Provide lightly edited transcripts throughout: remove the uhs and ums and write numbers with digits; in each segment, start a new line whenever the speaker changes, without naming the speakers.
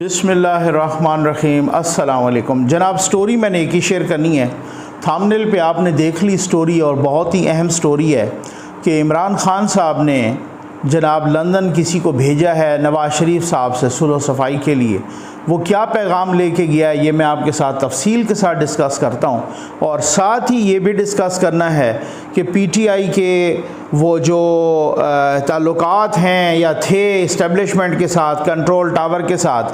बिस्मिल्लाहिर्रहमानिर्रहीम। अस्सलाम वालेकुम जनाब। स्टोरी मैंने एक ही शेयर करनी है। थंबनेल पे आपने देख ली स्टोरी, और बहुत ही अहम स्टोरी है कि इमरान खान साहब ने जनाब लंदन किसी को भेजा है नवाज़ शरीफ साहब से सुलह सफ़ाई के लिए। वो क्या पैगाम लेके गया है ये मैं आपके साथ तफसील के साथ डिस्कस करता हूँ, और साथ ही ये भी डिस्कस करना है कि पीटीआई के वो जो ताल्लुकात हैं या थे इस्टेब्लिशमेंट के साथ, कंट्रोल टावर के साथ,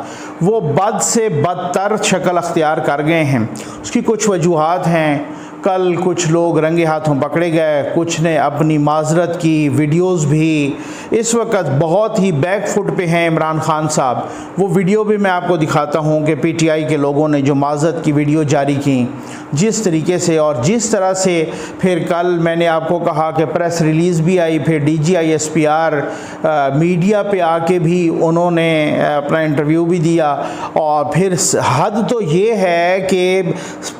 वो बद से बदतर शक्ल अख्तियार कर गए हैं। उसकी कुछ वजूहात हैं। कल कुछ लोग रंगे हाथों पकड़े गए, कुछ ने अपनी माजरत की, वीडियोस भी इस वक्त बहुत ही बैक फुट पे हैं इमरान खान साहब। वो वीडियो भी मैं आपको दिखाता हूँ कि पीटीआई के लोगों ने जो माजरत की वीडियो जारी की, जिस तरीके से और जिस तरह से फिर कल मैंने आपको कहा कि प्रेस रिलीज़ भी आई, फिर DGISPR मीडिया पे आके भी उन्होंने अपना इंटरव्यू भी दिया। और फिर हद तो ये है कि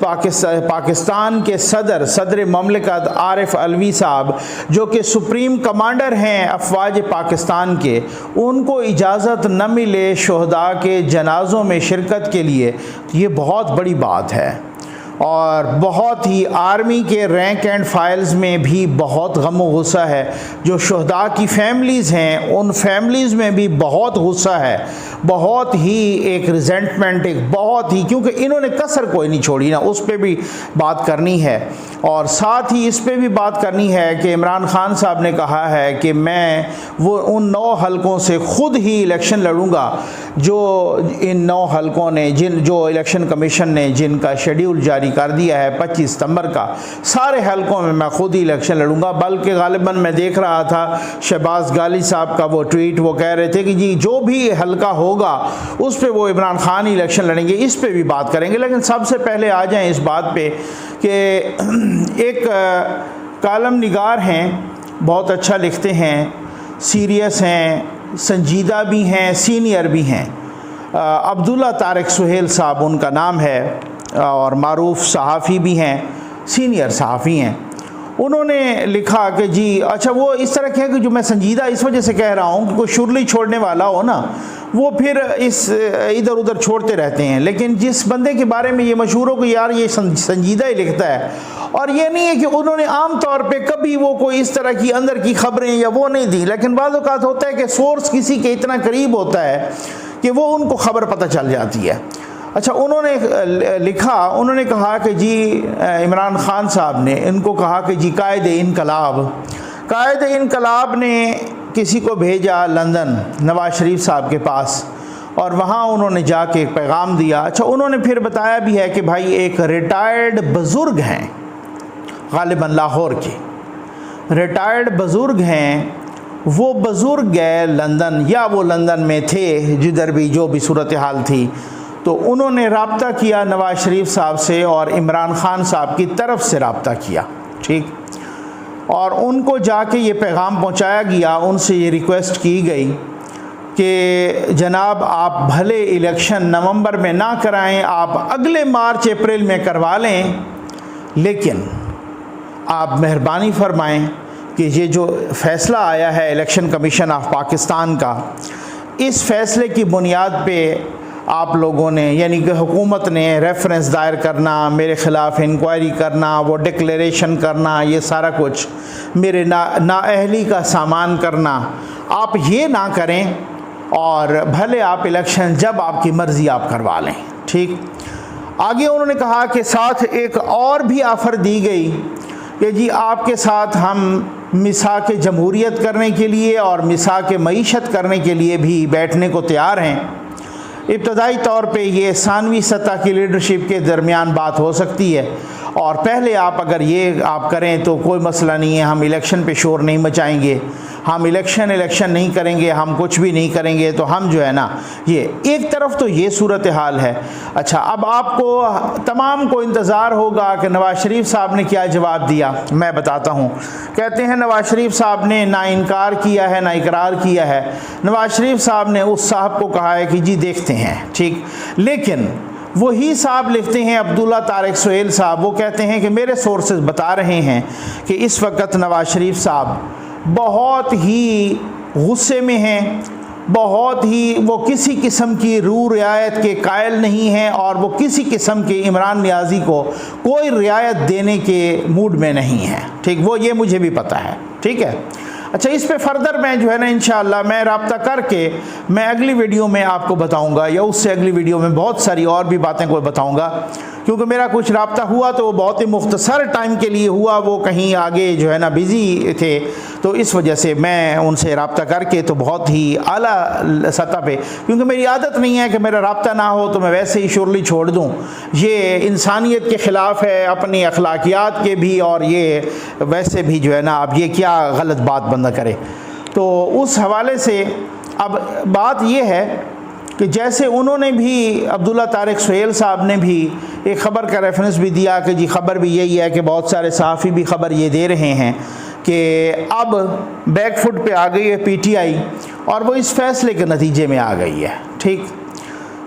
पाकिस्तान के सदर ममलिकत आरिफ अलवी साहब, जो कि सुप्रीम कमांडर हैं अफवाज पाकिस्तान के, उनको इजाज़त न मिले शहदा के जनाज़ों में शिरकत के लिए। ये बहुत बड़ी बात है। और बहुत ही आर्मी के रैंक एंड फाइल्स में भी बहुत गम व गुस्सा है। जो शहदा की फैमिलीज़ हैं, उन फैमिलीज़ में भी बहुत गुस्सा है, बहुत ही एक रिजेंटमेंट, एक बहुत ही, क्योंकि इन्होंने कसर कोई नहीं छोड़ी ना, उस पर भी बात करनी है। और साथ ही इस पर भी बात करनी है कि इमरान खान साहब ने कहा है कि मैं वो उन 9 हलकों से ख़ुद ही इलेक्शन लड़ूंगा, जो इन 9 हलकों ने जो इलेक्शन कमीशन ने जिनका शेड्यूल जारी कर दिया है 25 सितंबर का, सारे हलकों में मैं खुद ही इलेक्शन लड़ूंगा। बल्कि गालिबन मैं देख रहा था शहबाज गाली साहब का वो ट्वीट, वो कह रहे थे कि जी जो भी हलका होगा उस पे वो इमरान खान ही इलेक्शन लड़ेंगे। इस पे भी बात करेंगे, लेकिन सबसे पहले आ जाएं इस बात पे कि एक कालम निगार हैं, बहुत अच्छा लिखते हैं, सीरियस हैं, संजीदा भी हैं, सीनियर भी हैं। अब्दुल्ला तारिक सुहेल साहब उनका नाम है, और मारूफ सहाफ़ी भी हैं, सीनियर सहाफ़ी हैं। उन्होंने लिखा कि जी अच्छा, वो इस तरह के हैं कि जो मैं संजीदा इस वजह से कह रहा हूँ कि कोई शुरली छोड़ने वाला हो ना, वो फिर इस इधर उधर छोड़ते रहते हैं। लेकिन जिस बंदे के बारे में ये मशहूर हो कि यार ये संजीदा ही लिखता है, और ये नहीं है कि उन्होंने आम तौर पे कभी वो कोई इस तरह की अंदर की खबरें या वो नहीं दी, लेकिन बाज़ औक़ात होता है कि सोर्स किसी के इतना करीब होता है कि वो उनको ख़बर पता चल जाती है। अच्छा, उन्होंने लिखा, उन्होंने कहा कि जी इमरान खान साहब ने इनको कहा कि जी कायद इनकलाब ने किसी को भेजा लंदन नवाज़ शरीफ साहब के पास, और वहाँ उन्होंने जाके एक पैगाम दिया। अच्छा, उन्होंने फिर बताया भी है कि भाई एक रिटायर्ड बुज़ुर्ग हैं, गालिबन लाहौर के रिटायर्ड बुज़ुर्ग हैं, वो बुज़ुर्ग गए लंदन, या वो लंदन में थे, जिधर भी जो भी सूरत हाल थी, तो उन्होंने रब्ता किया नवाज़ शरीफ साहब से और इमरान खान साहब की तरफ से रब्ता किया, ठीक। और उनको जाके ये पैगाम पहुंचाया गया, उनसे ये रिक्वेस्ट की गई कि जनाब आप भले इलेक्शन नवंबर में ना कराएं, आप अगले मार्च अप्रैल में करवा लें, लेकिन आप मेहरबानी फरमाएं कि ये जो फ़ैसला आया है इलेक्शन कमीशन ऑफ पाकिस्तान का, इस फ़ैसले की बुनियाद पे आप लोगों ने, यानी कि हुकूमत ने रेफरेंस दायर करना, मेरे ख़िलाफ़ इंक्वायरी करना, वो डिक्लेरेशन करना, ये सारा कुछ मेरे नाअहली का सामान करना, आप ये ना करें, और भले आप इलेक्शन जब आपकी मर्ज़ी आप करवा लें, ठीक। आगे उन्होंने कहा कि साथ एक और भी ऑफ़र दी गई कि जी आपके साथ हम मिसाक जमहूरियत करने के लिए और मिसाक मईशत करने के लिए भी बैठने को तैयार हैं। इब्तदाई तौर पे ये सानवी सतह की लीडरशिप के दरमियान बात हो सकती है, और पहले आप अगर ये आप करें तो कोई मसला नहीं है, हम इलेक्शन पे शोर नहीं मचाएंगे, हम इलेक्शन नहीं करेंगे, हम कुछ भी नहीं करेंगे, तो हम जो है ना, ये एक तरफ तो ये सूरत हाल है। अच्छा, अब आपको तमाम को इंतज़ार होगा कि नवाज़ शरीफ साहब ने क्या जवाब दिया। मैं बताता हूँ। कहते हैं नवाज़ शरीफ साहब ने ना इनकार किया है ना इकरार किया है। नवाज़ शरीफ साहब ने उस साहब को कहा है कि जी देखते हैं, ठीक। लेकिन वही साहब लिखते हैं, अब्दुल्ला तारिक सुहेल साहब, वो कहते हैं कि मेरे सोर्सेज बता रहे हैं कि इस वक्त नवाज़ शरीफ साहब बहुत ही गुस्से में हैं, बहुत ही वो किसी किस्म की रू रियायत के कायल नहीं हैं और वो किसी किस्म के इमरान नियाज़ी को कोई रियायत देने के मूड में नहीं है। ठीक, वो ये मुझे भी पता है। ठीक है, अच्छा, इस पे फर्दर मैं जो है ना इंशाअल्लाह मैं रब्ता करके मैं अगली वीडियो में आपको बताऊंगा, या उससे अगली वीडियो में बहुत सारी और भी बातें को बताऊंगा, क्योंकि मेरा कुछ रब्ता हुआ तो वो बहुत ही मुख्तसर टाइम के लिए हुआ, वो कहीं आगे जो है ना बिज़ी थे, तो इस वजह से मैं उनसे रब्ता करके तो बहुत ही आला सतह पे, क्योंकि मेरी आदत नहीं है कि मेरा रब्ता ना हो तो मैं वैसे ही शुरली छोड़ दूँ। ये इंसानियत के ख़िलाफ़ है, अपनी अखलाकियात के भी, और ये वैसे भी जो है ना अब ये क्या गलत बात बंदा करे। तो उस हवाले से अब बात ये है कि जैसे उन्होंने भी अब्दुल्ला तारिक सुहेल साहब ने भी एक ख़बर का रेफरेंस भी दिया कि जी ख़बर भी यही है कि बहुत सारे सहाफ़ी भी ख़बर ये दे रहे हैं कि अब बैकफुट पे आ गई है पीटीआई और वो इस फैसले के नतीजे में आ गई है। ठीक,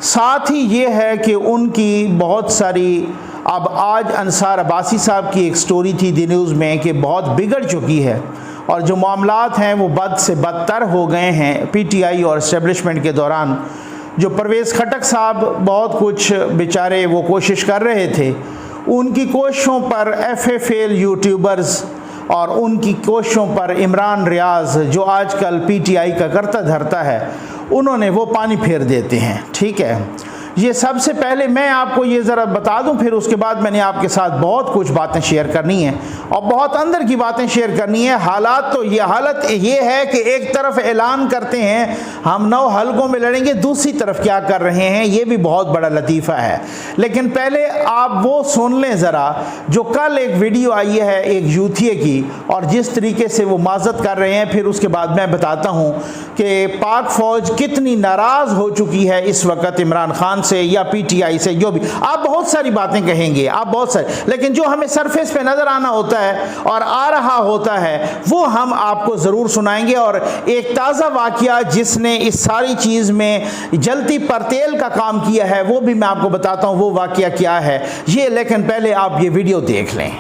साथ ही ये है कि उनकी बहुत सारी, अब आज अंसार अब्बासी साहब की एक स्टोरी थी दी न्यूज़ में कि बहुत बिगड़ चुकी है और जो मामलात हैं वो बद से बदतर हो गए हैं पीटीआई और इस्टेब्लिशमेंट के दौरान। जो परवेज़ खटक साहब बहुत कुछ बेचारे वो कोशिश कर रहे थे, उनकी कोशिशों पर FFL यूट्यूबर्स और उनकी कोशिशों पर इमरान रियाज जो आजकल पीटीआई का करता धरता है, उन्होंने वो पानी फेर देते हैं। ठीक है, ये सबसे पहले मैं आपको ये ज़रा बता दूं, फिर उसके बाद मैंने आपके साथ बहुत कुछ बातें शेयर करनी है और बहुत अंदर की बातें शेयर करनी है। हालात तो ये हालत ये है कि एक तरफ ऐलान करते हैं हम 9 हलकों में लड़ेंगे, दूसरी तरफ क्या कर रहे हैं, ये भी बहुत बड़ा लतीफ़ा है। लेकिन पहले आप वो सुन लें ज़रा, जो कल एक वीडियो आई है एक यूथिये की और जिस तरीके से वो माज़रत कर रहे हैं, फिर उसके बाद मैं बताता हूँ कि पाक फ़ौज कितनी नाराज़ हो चुकी है इस वक्त इमरान खान से या पीटीआई से। जो भी आप बहुत सारी बातें कहेंगे, आप बहुत सारी, लेकिन जो हमें सरफेस पे नज़र आना होता है और आ रहा होता है वो हम आपको ज़रूर सुनाएंगे। और एक ताज़ा वाक़या जिसने इस सारी चीज़ में जलती पर तेल का काम किया है वो भी मैं आपको बताता हूँ वो वाक़या क्या है ये, लेकिन पहले आप ये वीडियो देख लें।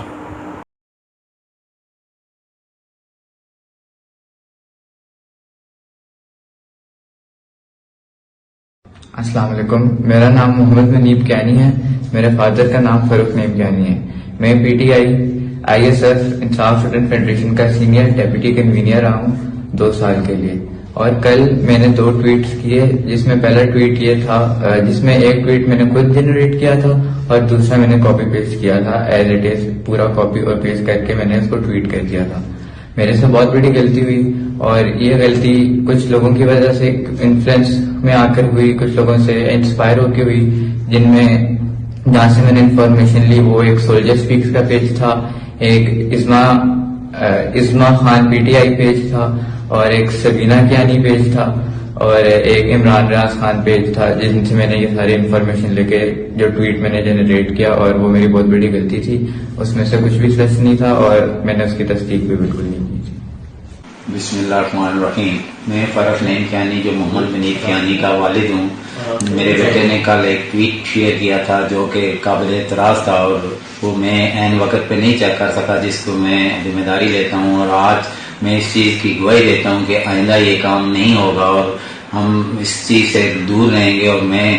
अस्सलाम वालेकुम, मेरा नाम मोहम्मद मुनीब कियानी है। मेरे फादर का नाम फरूक नईम कियानी है। मैं पीटीआई ISF इंसाफ स्टूडेंट फेडरेशन का सीनियर डेप्यूटी कन्वीनर रहा हूँ 2 साल के लिए। और कल मैंने 2 ट्वीट्स किए, जिसमें पहला ट्वीट ये था, जिसमें एक ट्वीट मैंने खुद जनरेट किया था और दूसरा मैंने कॉपी पेस्ट किया था एज इट इज, पूरा कॉपी और पेस्ट करके मैंने उसको ट्वीट कर दिया था। मेरे से बहुत बड़ी गलती हुई और ये गलती कुछ लोगों की वजह से इन्फ्लुएंस में आकर हुई, कुछ लोगों से इंस्पायर होकर हुई, जिनमें जहां से मैंने इंफॉर्मेशन ली वो एक सोल्जर स्पीक्स का पेज था, एक इस्मा खान पीटीआई पेज था और एक सबीना कियानी पेज था और एक इमरान रियाज खान पेज था, जिनसे मैंने ये सारी इन्फॉर्मेशन लेके जो ट्वीट मैंने जनरेट किया। और वो मेरी बहुत बड़ी गलती थी, उसमें से कुछ भी सच नहीं था और मैंने उसकी तस्दीक भी बिल्कुल नहीं की थी।
बिस्मिल्लाहिर्रहमानिर्रहीम। मैं फरूक नईम कियानी जो मोहम्मद मुनीब कियानी का वालिद हूँ। मेरे बेटे ने कल एक ट्वीट शेयर किया था जो कि काबिल एतराज़ था और वो मैं ऐन वक्त पे नहीं चेक कर सका, जिसको मैं जिम्मेदारी लेता हूँ। और आज मैं इस चीज़ की गवाही देता हूँ कि आइंदा ये काम नहीं होगा और हम इस चीज़ से दूर रहेंगे और मैं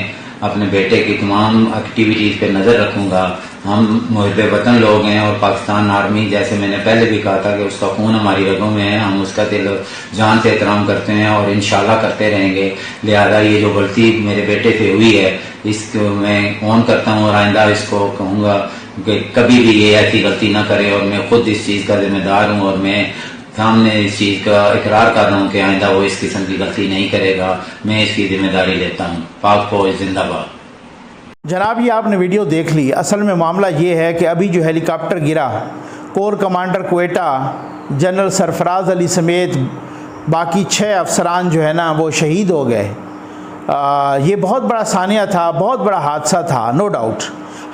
अपने बेटे की तमाम एक्टिविटीज़ पे नज़र रखूँगा। हम मुहिब वतन लोग हैं और पाकिस्तान आर्मी, जैसे मैंने पहले भी कहा था कि उसका खून हमारी रगों में है, हम उसका दिल जान से एहतराम करते हैं और इंशाल्लाह करते रहेंगे। लिहाजा ये जो गलती मेरे बेटे से हुई है इसको मैं ऑन करता हूँ और आइंदा इसको कहूँगा कि कभी भी ये ऐसी गलती ना करे और मैं खुद इस चीज़ का जिम्मेदार हूँ और मैं सामने इस चीज़ का इकरार कर रहा हूँ कि आइंदा वो इस किस्म की गलती नहीं करेगा। मैं इसकी जिम्मेदारी लेता हूँ। पाक फौज जिंदाबाद।
जनाब, ये आपने वीडियो देख ली। असल में मामला ये है कि अभी जो हेलीकॉप्टर गिरा, core commander Quetta general Sarfaraz Ali समेत बाकी 6 अफसरान जो है ना वो शहीद हो गए। ये बहुत बड़ा सानिया था, बहुत बड़ा हादसा था, नो डाउट।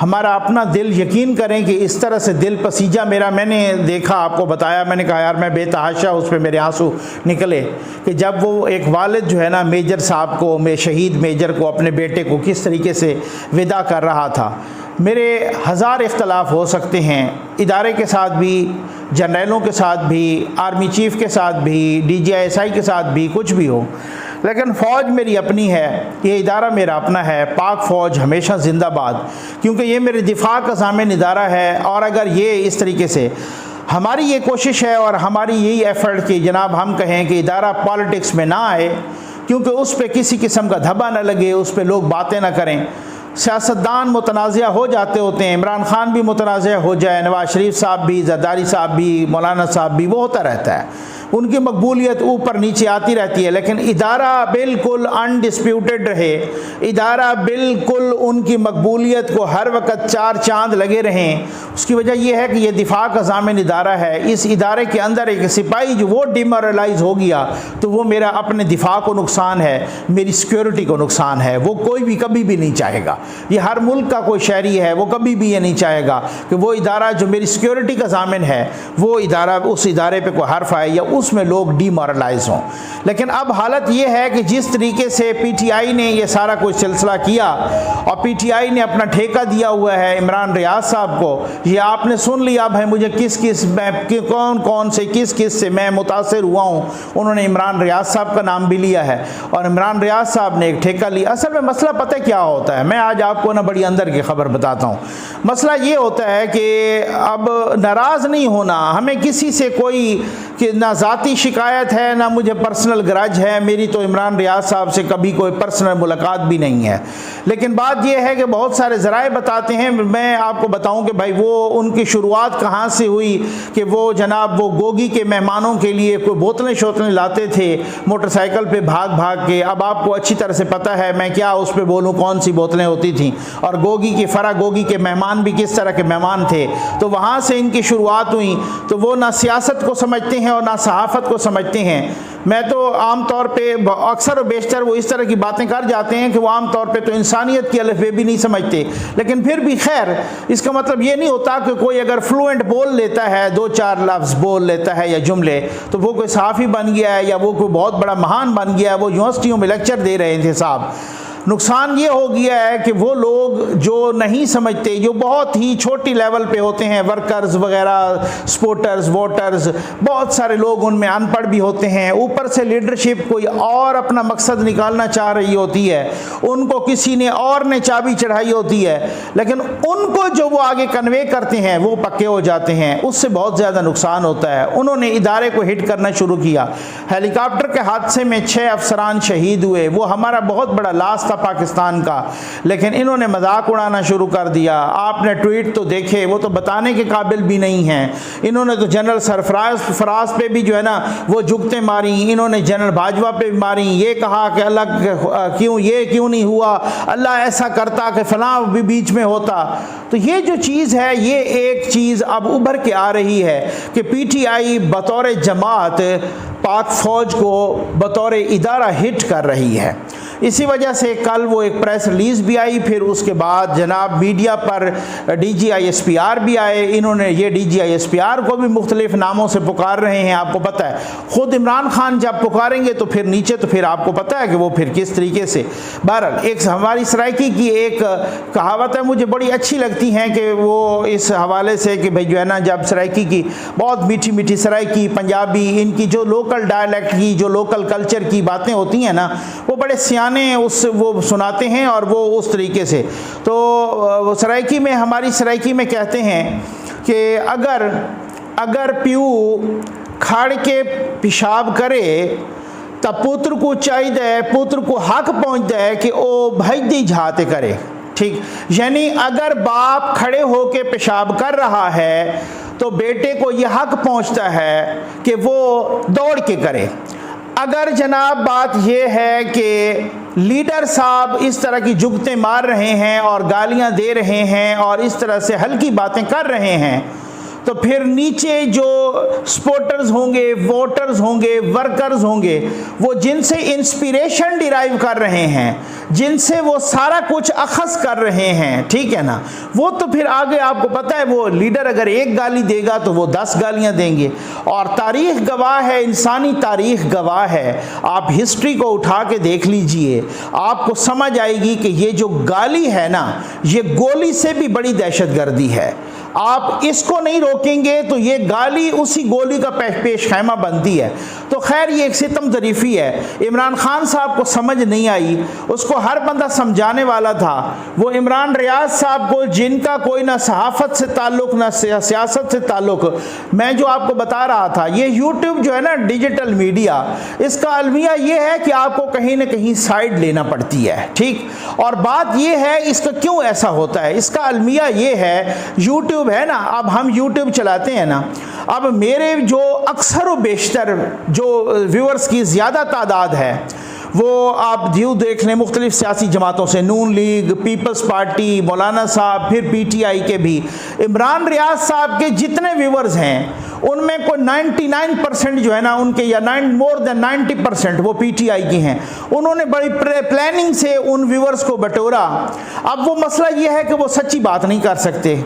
हमारा अपना दिल, यकीन करें कि इस तरह से दिल पसीजा मेरा, मैंने देखा, आपको बताया, मैंने कहा यार मैं बेतहाशा उस पर मेरे आंसू निकले कि जब वो एक वालिद जो है ना मेजर साहब को, मैं शहीद मेजर को, अपने बेटे को किस तरीके से विदा कर रहा था। मेरे 1000 इख्तलाफ हो सकते हैं इदारे के साथ भी, जनरलों के साथ भी, आर्मी चीफ़ के साथ भी, DGI SI के साथ भी, कुछ भी हो, लेकिन फ़ौज मेरी अपनी है, ये इदारा मेरा अपना है। पाक फ़ौज हमेशा ज़िंदाबाद, क्योंकि ये मेरे दिफा का ज़ामिन इदारा है। और अगर ये इस तरीके से हमारी ये कोशिश है और हमारी यही एफ़र्ट कि जनाब हम कहें कि इदारा पॉलिटिक्स में ना आए, क्योंकि उस पर किसी किस्म का धब्बा ना लगे, उस पर लोग बातें ना करें। सियासतदान मुतनाज़ा हो जाते होते हैं, इमरान खान भी मुतनाज़ा हो जाए, नवाज शरीफ साहब भी, जरदारी साहब भी, मौलाना साहब भी, वो होता रहता है। उनकी मकबूलियत ऊपर नीचे आती रहती है, लेकिन इदारा बिल्कुल अनडिस्प्यूटेड रहे, इदारा बिल्कुल उनकी मकबूलियत को हर वक्त चार चांद लगे रहें। उसकी वजह यह है कि यह दिफा का ज़ामिन इदारा है। इस इदारे के अंदर एक सिपाही जो वो डिमोरलाइज हो गया तो वो मेरा अपने दिफा को नुकसान है, मेरी सिक्योरिटी को नुकसान है। वो कोई भी कभी भी नहीं चाहेगा, ये हर मुल्क का कोई शहरी है, वो कभी भी ये नहीं चाहेगा कि वो इदारा जो मेरी सिक्योरिटी का ज़ामिन है, वो इदारा, उस इदारे पर कोई हर्फ आए या उसमें लोग डीमोरलाइज हों। लेकिन अब हालत ये है कि जिस तरीके से पीटीआई ने ये सारा कुछ सिलसिला किया और पीटीआई ने अपना ठेका दिया हुआ है इमरान रियाज साहब को, ये आपने सुन लिया भाई मुझे किस किस कौन कौन से किस किस से मैं मुतासिर हुआ हूँ। उन्होंने इमरान रियाज साहब का नाम भी लिया है और इमरान रियाज साहब ने एक ठेका लिया। असल में मसला पता क्या होता है, मैं आज आपको ना बड़ी अंदर की खबर बताता हूँ। मसला ये होता है कि अब नाराज़ नहीं होना, हमें किसी से कोई कि ना ज़ाती शिकायत है ना मुझे पर्सनल गरज है, मेरी तो इमरान रियाज साहब से कभी कोई पर्सनल मुलाकात भी नहीं है। लेकिन बात यह है कि बहुत सारे ज़राए बताते हैं, मैं आपको बताऊं कि भाई वो उनकी शुरुआत कहाँ से हुई कि वो जनाब वो गोगी के मेहमानों के लिए कोई बोतलें शोतलें लाते थे मोटरसाइकिल पे भाग भाग के। अब आपको अच्छी तरह से पता है, मैं क्या उस पर बोलूँ कौन सी बोतलें होती थीं और गोगी की फरा गोगी के मेहमान भी किस तरह के मेहमान थे। तो वहाँ से इनकी शुरुआत हुई। तो वो ना सियासत को समझते हैं और ना सहाफ़त को समझते हैं। मैं तो आम तौर पे अक्सर और बेशतर वो इस तरह की बातें कर जाते हैं कि वो आम तौर पे तो इंसानियत की अलफ़ भी नहीं समझते। लेकिन फिर भी खैर, इसका मतलब ये नहीं होता कि कोई अगर फ्लुएंट बोल लेता है, दो चार लफ्ज़ बोल लेता है या जुमले, तो वो कोई सहाफ़ी बन गया है या वो कोई बहुत बड़ा महान बन गया है। वो यूनिवर्सिटियों में लेक्चर दे रहे थे साहब। नुकसान ये हो गया है कि वो लोग जो नहीं समझते, जो बहुत ही छोटी लेवल पे होते हैं, वर्कर्स वगैरह, स्पोर्टर्स, वोटर्स, बहुत सारे लोग उनमें अनपढ़ भी होते हैं। ऊपर से लीडरशिप कोई और अपना मकसद निकालना चाह रही होती है, उनको किसी ने और ने चाबी चढ़ाई होती है, लेकिन उनको जो वो आगे कन्वे करते हैं वो पक्के हो जाते हैं। उससे बहुत ज़्यादा नुकसान होता है। उन्होंने इदारे को हिट करना शुरू किया। हेलीकॉप्टर के हादसे में 6 अफसरान शहीद हुए, वो हमारा बहुत बड़ा लॉस पाकिस्तान का, लेकिन इन्होंने मजाक उड़ाना शुरू कर दिया। आपने ट्वीट तो देखे, वो तो बताने के काबिल भी नहीं हैं। इन्होंने तो जनरल सरफराज पे भी जो है ना वो जुगतें मारी, इन्होंने जनरल बाजवा पे भी मारी। ये कहा कि अल्लाह क्यों ये क्यों नहीं हुआ, अल्लाह ऐसा करता कि फलां भी बीच में होता। तो ये जो चीज़ है, ये एक चीज़ अब उभर के आ रही है कि पीटीआई बतौर जमात पाक फ़ौज को बतौर इदारा हिट कर रही है। इसी वजह से कल वो एक प्रेस रिलीज़ भी आई, फिर उसके बाद जनाब मीडिया पर DGISPR भी आए। इन्होंने ये DGISPR को भी मुख्तलिफ नामों से पुकार रहे हैं। आपको पता है ख़ुद इमरान खान जब पुकारेंगे तो फिर नीचे तो फिर आपको पता है कि वो फिर किस तरीके से। बहरहाल एक हमारी सराइकी की एक कहावत है, मुझे बड़ी अच्छी लगती हैं कि वो इस हवाले से कि भाई जो है ना, जब सराइकी की बहुत मीठी मीठी सराइकी पंजाबी, इनकी जो लोकल डायलैक्ट की, जो लोकल कल्चर की बातें होती हैं ना, वो बड़े सियाने उस वो सुनाते हैं और वो उस तरीके से। तो सराइकी में, हमारी सराइकी में कहते हैं कि अगर प्यू खाड़ के पेशाब करे तो पुत्र को चाहिए, पुत्र को हक पहुँचता है कि ओ भजदी झाते करे। ठीक, यानी अगर बाप खड़े होके पेशाब कर रहा है तो बेटे को यह हक पहुँचता है कि वो दौड़ के करे। अगर जनाब बात यह है कि लीडर साहब इस तरह की जुगतें मार रहे हैं और गालियां दे रहे हैं और इस तरह से हल्की बातें कर रहे हैं, तो फिर नीचे जो सपोर्टर्स होंगे, वोटर्स होंगे, वर्कर्स होंगे, वो जिनसे इंस्पिरेशन डिराइव कर रहे हैं, जिनसे वो सारा कुछ अखज़ कर रहे हैं, ठीक है ना, वो तो फिर आगे आपको पता है वो लीडर अगर एक गाली देगा तो वो 10 गालियां देंगे। और तारीख़ गवाह है, इंसानी तारीख़ गवाह है। आप हिस्ट्री को उठा के देख लीजिए, आपको समझ आएगी कि ये जो गाली है ना, ये गोली से भी बड़ी दहशतगर्दी है। आप इसको नहीं रोकेंगे तो ये गाली उसी गोली का पेश खैमा बनती है। तो खैर ये एक सितम तरीफ़ी है। इमरान खान साहब को समझ नहीं आई, उसको हर बंदा समझाने वाला था। वो इमरान रियाज साहब को, जिनका कोई ना सहाफ़त से ताल्लुक़ ना सियासत से ताल्लुक़, मैं जो आपको बता रहा था, ये यूट्यूब जो है ना डिजिटल मीडिया, इसका अलमिया ये है कि आपको कहीं ना कहीं साइड लेना पड़ती है, ठीक। और बात ये है इसका क्यों ऐसा होता है, इसका अलमिया ये है, यूट्यूब है ना, अब हम यूट्यूब चलाते हैं ना, अब मेरे जो अक्सर व बेशतर जो व्यूअर्स की ज़्यादा तादाद है वो आप यूँ देख लें मुख्तलिफ सियासी जमातों से, नून लीग, पीपल्स पार्टी, मौलाना साहब, फिर PTI के भी, इमरान रियाज साहब के जितने व्यूअर्स हैं उनमें कोई 99% जो है ना उनके, या मोर देन 90% वो PTI की हैं। उन्होंने बड़ी प्लानिंग से उन व्यूअर्स को बटोरा। अब वो मसला ये है कि वो सच्ची बात नहीं कर सकते।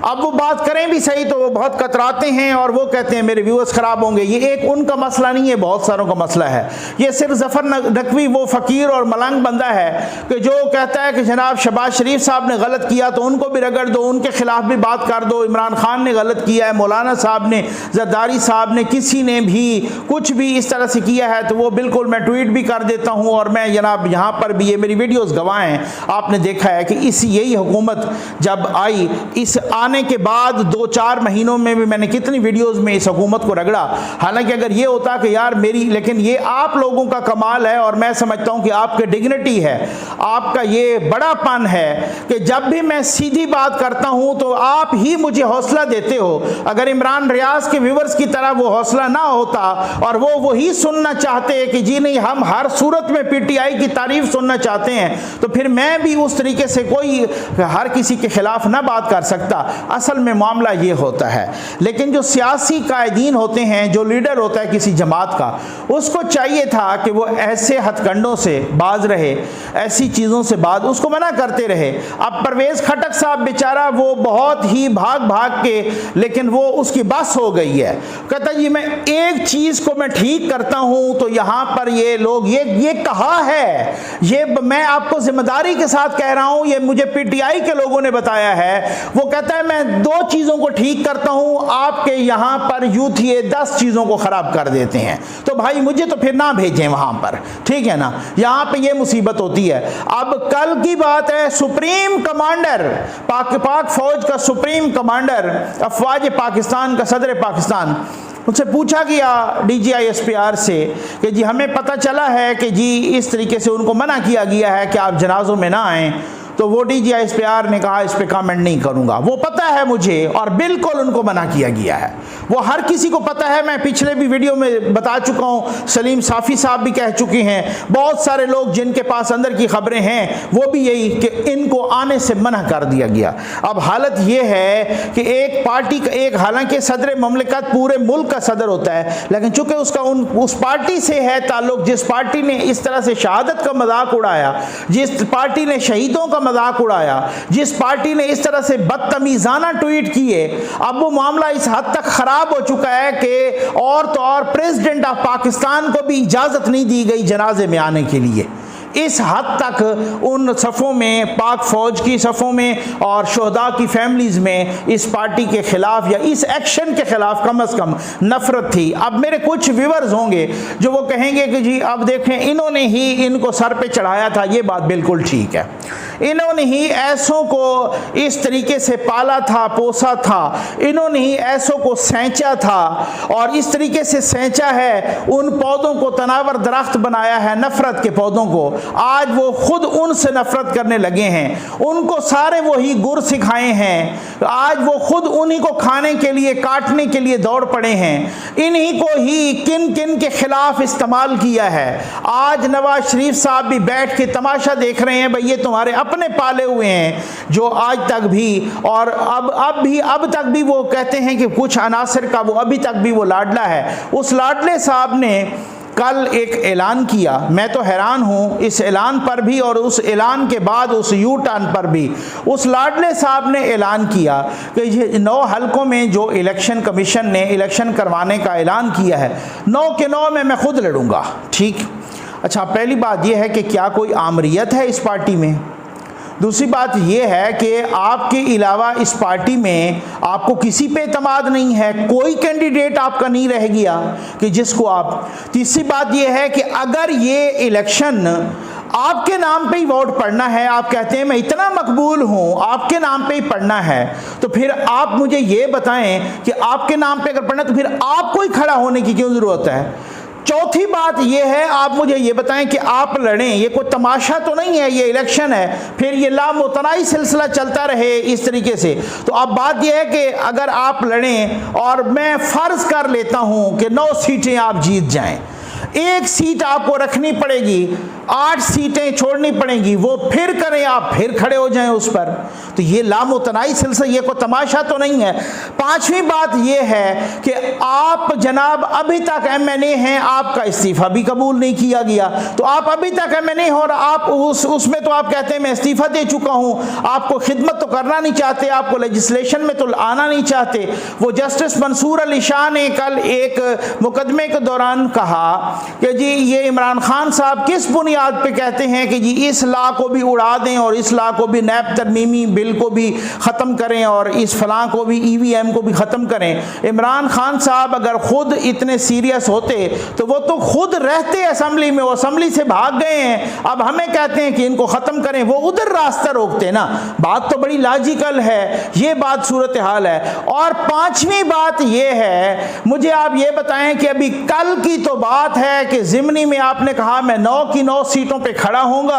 अब वो बात करें भी सही तो वो बहुत कतराते हैं और वो कहते हैं मेरे व्यूअर्स ख़राब होंगे। ये एक उनका मसला नहीं है, बहुत सारों का मसला है। ये सिर्फ ज़फ़र नकवी वो फ़कीर और मलंग बंदा है कि जो कहता है कि जनाब शहबाज शरीफ साहब ने गलत किया तो उनको भी रगड़ दो, उनके खिलाफ भी बात कर दो, इमरान खान ने गलत किया है, मौलाना साहब ने, जरदारी साहब ने, किसी ने भी कुछ भी इस तरह से किया है तो वो बिल्कुल मैं ट्वीट भी कर देता हूँ। और मैं जनाब यहाँ पर भी, ये मेरी वीडियोज़ गवाह हैं, आपने देखा है कि यही हुकूमत जब आई, इस आने के बाद 2-4 महीनों में भी मैंने कितनी वीडियोज़ में इस हुकूमत को रगड़ा। हालांकि अगर ये होता कि यार मेरी, लेकिन ये आप लोगों का कमाल है और मैं समझता हूँ कि आपके डिग्निटी है, आपका ये बड़ापन है कि जब भी मैं सीधी बात करता हूँ तो आप ही मुझे हौसला देते हो। अगर इमरान रियाज के व्यूअर्स की तरह वो हौसला ना होता और वो वही सुनना चाहते हैं कि जी नहीं हम हर सूरत में PTI की तारीफ सुनना चाहते हैं, तो फिर मैं भी उस तरीके से कोई हर किसी के खिलाफ ना बात कर सकता। असल में मामला ये होता है। लेकिन जो सियासी कायदीन होते हैं, जो लीडर होता है किसी जमात का, उसको चाहिए था कि वो ऐसे हथकंडों से बाज रहे, ऐसी चीज़ों से बाज, उसको मना करते रहे। अब परवेज़ खटक साहब बेचारा वो बहुत ही भाग भाग के, लेकिन वो उसकी बस हो गई है। कहता जी मैं एक चीज़ को मैं ठीक करता हूँ तो यहाँ पर ये लोग ये कहा है, ये मैं आपको जिम्मेदारी के साथ कह रहा हूँ, ये मुझे PTI के लोगों ने बताया है। वो कहता है मैं 2 चीज़ों को ठीक करता हूँ, आपके यहाँ पर यूथ ये 10 चीज़ों को ख़राब कर देते हैं, तो भाई मुझे तो फिर ना भेजें वहाँ पर, ठीक है ना। यहाँ पे ये मुसीबत होती है। अब कल की बात है, सुप्रीम कमांडर पाक फौज का सुप्रीम कमांडर अफवाज पाकिस्तान का सदर पाकिस्तान, उनसे पूछा गया DGI SPR से कि जी हमें पता चला है कि जी इस तरीके से उनको मना किया गया है कि आप जनाजों में ना आएँ। तो वो DGI SPR ने कहा इस पे कमेंट नहीं करूंगा, वो पता है मुझे और बिल्कुल उनको मना किया गया है। वो हर किसी को पता है, मैं पिछले भी वीडियो में बता चुका हूँ, सलीम साफ़ी साहब भी कह चुके हैं, बहुत सारे लोग जिनके पास अंदर की खबरें हैं वो भी यही कि इनको आने से मना कर दिया गया। अब हालत ये है कि एक पार्टी का, एक हालांकि सदर ममलिकत पूरे मुल्क का सदर होता है, लेकिन चूंकि उसका उस पार्टी से है ताल्लुक जिस पार्टी ने इस तरह से शहादत का मजाक उड़ाया, जिस पार्टी ने शहीदों का मजाक उड़ाया, जिस पार्टी ने इस तरह से बदतमीजाना ट्वीट किए, अब वो मामला इस हद तक खराब हो चुका है कि और तो और प्रेसिडेंट ऑफ पाकिस्तान को भी इजाजत नहीं दी गई जनाजे में आने के लिए। इस हद तक उन सफ़ों में, पाक फ़ौज की सफ़ों में और शहदा की फैमिलीज़ में इस पार्टी के ख़िलाफ़ या इस एक्शन के ख़िलाफ़ कम अज़ कम नफ़रत थी। अब मेरे कुछ व्यूअर्स होंगे जो वो कहेंगे कि जी अब देखें इन्होंने ही इनको सर पे चढ़ाया था। ये बात बिल्कुल ठीक है, इन्होंने ही ऐसों को इस तरीके से पाला था, पोसा था, इन्होंने ही ऐसों को सेंचा था और इस तरीके से सेंचा है, उन पौधों को तनावर दरख्त बनाया है, नफ़रत के पौधों को। आज वो खुद उनसे नफरत करने लगे हैं, उनको सारे वही गुर सिखाए हैं, आज वो खुद उन्हीं को खाने के लिए, काटने के लिए दौड़ पड़े हैं, इन्हीं को ही किन किन के खिलाफ इस्तेमाल किया है। आज नवाज शरीफ साहब भी बैठ के तमाशा देख रहे हैं, भाई ये तुम्हारे अपने पाले हुए हैं जो आज तक भी और अब तक भी वो कहते हैं कि कुछ अनासर का वो अभी तक भी वो लाडला है। उस लाडले साहब ने कल एक ऐलान किया, मैं तो हैरान हूँ इस ऐलान पर भी और उस ऐलान के बाद उस यू टर्न पर भी। उस लाडले साहब ने ऐलान किया कि ये 9 हलकों में जो इलेक्शन कमीशन ने इलेक्शन करवाने का ऐलान किया है, 9 के 9 में मैं खुद लड़ूंगा। ठीक, अच्छा, पहली बात यह है कि क्या कोई आमरीत है इस पार्टी में? दूसरी बात यह है कि आपके अलावा इस पार्टी में आपको किसी पे एतमाद नहीं है, कोई कैंडिडेट आपका नहीं रह गया कि जिसको आप। तीसरी बात यह है कि अगर ये इलेक्शन आपके नाम पे ही वोट पड़ना है, आप कहते हैं मैं इतना मकबूल हूं, आपके नाम पे ही पड़ना है, तो फिर आप मुझे ये बताएं कि आपके नाम पे अगर पड़ना है तो फिर आपको ही खड़ा होने की क्यों ज़रूरत है। चौथी बात यह है, आप मुझे ये बताएं कि आप लड़ें, ये कोई तमाशा तो नहीं है, ये इलेक्शन है, फिर ये लामुतनाई सिलसिला चलता रहे इस तरीके से। तो अब बात यह है कि अगर आप लड़ें और मैं फ़र्ज़ कर लेता हूं कि 9 सीटें आप जीत जाएं, 1 सीट आपको रखनी पड़ेगी, 8 सीटें छोड़नी पड़ेंगी, वो फिर करें, आप फिर खड़े हो जाएं उस पर, तो ये लामुतनाई सिलसिला, ये कोई तमाशा तो नहीं है। 5वीं बात ये है कि आप जनाब अभी तक MNA हैं, आपका इस्तीफ़ा भी कबूल नहीं किया गया, तो आप अभी तक MNA हो और आप उसमें तो आप कहते हैं मैं इस्तीफ़ा दे चुका हूँ, आपको खिदमत तो करना नहीं चाहते, आपको लेजिस्लेशन में तो आना नहीं चाहते। वो जस्टिस मंसूर अली शाह ने कल एक मुकदमे के दौरान कहा कि जी ये इमरान खान साहब किस बुनियाद पे कहते हैं कि जी इस लॉ को भी उड़ा दें और इस लॉ को भी, नैब तरमीमी बिल को भी ख़त्म करें और इस फलां को भी, EVM को भी ख़त्म करें। इमरान खान साहब अगर ख़ुद इतने सीरियस होते तो वो तो खुद रहते असेंबली में, वो असेंबली से भाग गए हैं, अब हमें कहते हैं कि इनको ख़त्म करें, वो उधर रास्ता रोकते ना। बात तो बड़ी लॉजिकल है, ये बात सूरत हाल है। और 5वीं बात ये है, मुझे आप ये बताएं कि अभी कल की तो बात है कि ज़िमनी में आपने कहा मैं 9 की 9 सीटों पे खड़ा होऊंगा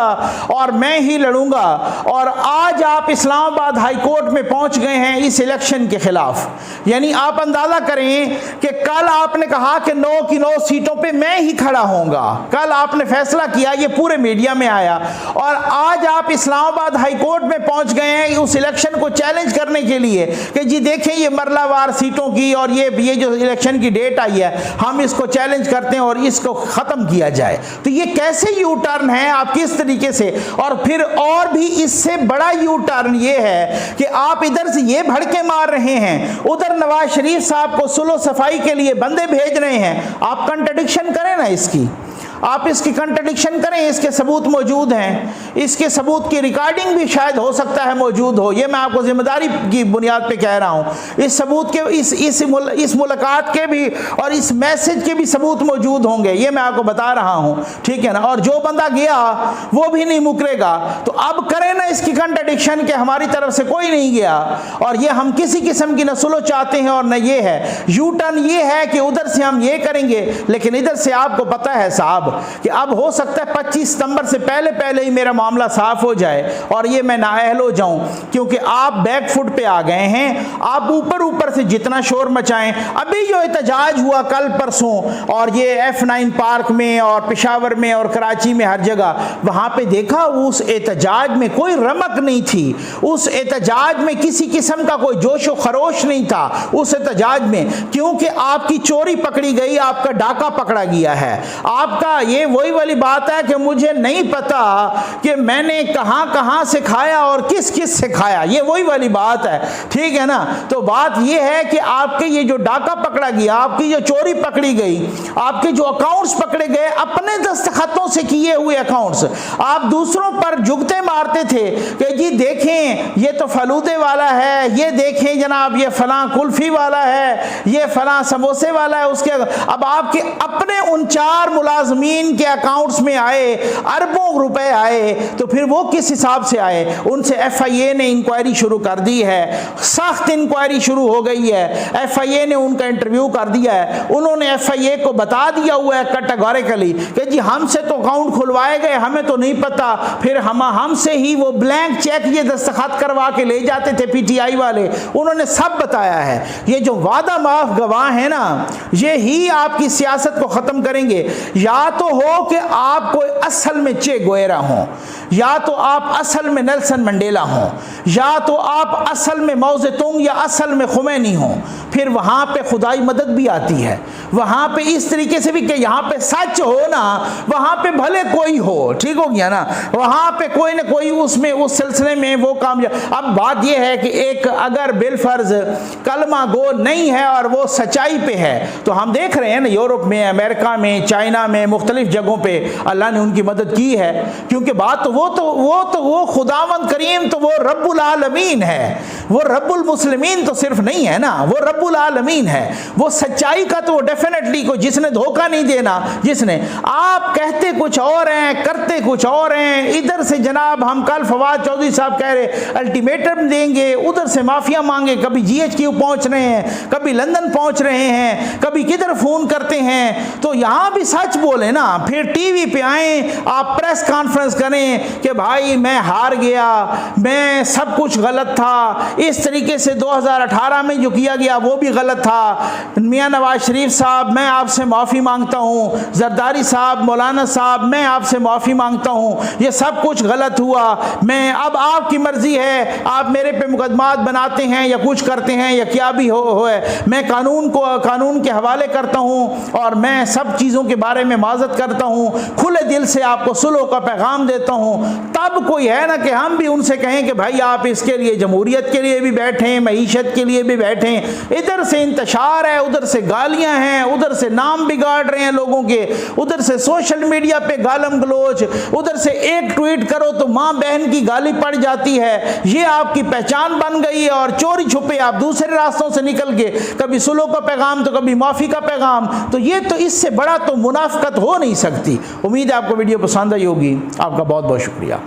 और मैं ही लड़ूंगा, और आज आप इस्लामाबाद हाई कोर्ट में पहुंच गए हैं इस इलेक्शन के खिलाफ। यानी आप अंदाजा करें कि कल आपने कहा कि 9 की 9 सीटों पे मैं ही खड़ा होऊंगा, कल आपने फैसला किया, ये पूरे मीडिया में आया, और आज आप इस्लामाबाद हाई कोर्ट में पहुंच गए हैं उस इलेक्शन को चैलेंज करने के लिए कि जी देखें ये मरलावार सीटों की और ये जो इलेक्शन की डेट आई है हम इसको चैलेंज करते हैं और इसको ख़त्म किया जाए। तो ये कैसे यू टर्न है, आप किस तरीके से, और फिर और भी इससे बड़ा यू टर्न ये है कि आप इधर से ये भड़के मार रहे हैं, उधर नवाज शरीफ साहब को सुलो सफाई के लिए बंदे भेज रहे हैं। आप कंट्रडिक्शन करें ना इसकी, आप इसकी कंट्रडिक्शन करें, इसके सबूत मौजूद हैं, इसके सबूत की रिकॉर्डिंग भी शायद हो सकता है मौजूद हो, ये मैं आपको जिम्मेदारी की बुनियाद पे कह रहा हूँ। इस सबूत के इस मुलाकात के भी और इस मैसेज के भी सबूत मौजूद होंगे, ये मैं आपको बता रहा हूँ, ठीक है ना। और जो बंदा गया वो भी नहीं मुकरेगा, तो अब करें ना इसकी कंट्रडिक्शन कि हमारी तरफ से कोई नहीं गया और ये हम किसी किस्म की न सुलो चाहते हैं और न ये है। यू टर्न ये है कि उधर से हम ये करेंगे, लेकिन इधर से आपको पता है साहब कि अब हो सकता है 25 सितंबर से पहले ही मेरा मामला साफ हो जाए और ये मैं नाअहल हो जाऊं, क्योंकि आप बैक फुट पे आ गए हैं। आप ऊपर से जितना शोर मचाएं, अभी जो एहतजाज हुआ कल परसों और ये F9 पार्क में और पेशावर में और कराची में हर जगह, वहां पे देखा उस एहतजाज में कोई रमक नहीं थी, उस एहतजाज में किसी किस्म का कोई जोशो खरोश नहीं था उस एहतजाज में, क्योंकि आपकी चोरी पकड़ी गई, आपका डाका पकड़ा गया है। आपका ये वही वाली बात है कि मुझे नहीं पता कि मैंने कहां से खाया और किस से खाया, ये वही वाली बात है, ठीक है ना। तो बात ये है कि आपके ये जो डाका पकड़ा गया, आपकी जो चोरी पकड़ी गई, आपके जो अकाउंट्स पकड़े गए, अपने दस्तखतों से किए हुए अकाउंट्स, आप दूसरों पर जुगते मारते थे कि जी देखें ये तो फलूदे वाला है, ये देखें जनाब ये फलां कुल्फी वाला है, ये फलां समोसे वाला है, उसके अब आपके अपने उन 4 मुलाजमीन के अकाउंट्स में आए अरबों रुपए आए, तो फिर वो किस हिसाब से आए। उनसे FIA ने इंक्वायरी शुरू कर दी है, सख्त इंक्वायरी शुरू हो गई है, FIA ने उनका इंटरव्यू कर दिया है, उन्होंने FIA को बता दिया हुआ है कैटेगोरिकली कि जी हमसे तो अकाउंट खुलवाए गए, हमें तो नहीं पता, फिर हमसे ही वो ब्लैंक चेक ये दस्तखत करवा के ले जाते थे PTI वाले, उन्होंने सब बताया है। ये जो वादा माफ गवाह है ना, ये ही आपकी सियासत को ख़त्म करेंगे। या तो हो कि आप कोई असल में चे गोयरा हो, या तो आप असल में नेल्सन मंडेला हो, या तो आप असल में मौ ज़ेतुंग या असल में खुमैनी हो, फिर वहाँ पे खुदाई मदद भी आती है। वहाँ पे इस तरीके से भी कि यहाँ पे सच हो ना, वहाँ पे भले कोई हो, ठीक हो गया ना, वहाँ पे कोई ना कोई उसमें उस सिलसिले में वो कामयाब। अब बात यह है कि एक अगर बिलफर्ज कलमा गो नहीं है और वो सच्चाई पे है, तो हम देख रहे हैं ना यूरोप में, अमेरिका में, चाइना में, मुख्तलिफ जगहों पे अल्लाह ने उनकी मदद की है, क्योंकि बात तो वो खुदावंद करीम तो वो रब्बुल आलमीन है, वो रब्बुल मुस्लिमीन तो सिर्फ नहीं है ना, वो रब्बुल आलमीन है। वो सच्चाई का तो डेफिनेटली को जिसने धोखा नहीं देना, जिसने आप कहते कुछ और हैं करते कुछ और हैं। इधर से जनाब हम कल फवाद चौधरी साहब कह रहे अल्टीमेटम देंगे, उधर से माफिया मांगे, कभी GHQ पहुंच रहे हैं, कभी लंदन पहुंच रहे हैं, कभी किधर फोन करते हैं। तो यहां भी सच बोले ना, फिर टीवी पे आए, आप प्रेस कॉन्फ्रेंस करें कि भाई मैं हार गया, मैं सब कुछ गलत था, इस तरीके से 2018 में जो किया गया वो भी गलत था। मियां नवाज शरीफ साहब मैं आपसे माफ़ी मांगता हूँ, जरदारी साहब, मौलाना साहब मैं आपसे माफ़ी मांगता हूँ, ये सब कुछ गलत हुआ। मैं अब आपकी मर्ज़ी है, आप मेरे पे मुकदमात बनाते हैं या कुछ करते हैं या क्या भी हो है, मैं कानून के हवाले करता हूँ और मैं सब चीज़ों के बारे में माजरत करता हूँ, खुले दिल से आपको सुलह का पैगाम देता हूँ। तब कोई है ना कि हम भी उनसे कहें कि भाई आप इसके लिए जमहूरियत के लिए भी बैठें, मईशत के लिए भी बैठें। इधर से इंतशार है, उधर से गालियां हैं, उधर से नाम बिगाड़ रहे हैं लोगों के, उधर से सोशल मीडिया पे गालम गलोच, उधर से एक ट्वीट करो तो माँ बहन की गाली पड़ जाती है। ये आपकी पहचान बन गई है और चोरी छुपे आप दूसरे रास्तों से निकल के कभी सुलह का पैगाम तो कभी माफ़ी का पैगाम, तो ये तो इससे बड़ा तो मुनाफिकत हो नहीं सकती। उम्मीद है आपको वीडियो पसंद आई होगी। आपका बहुत बहुत शुक्रिया।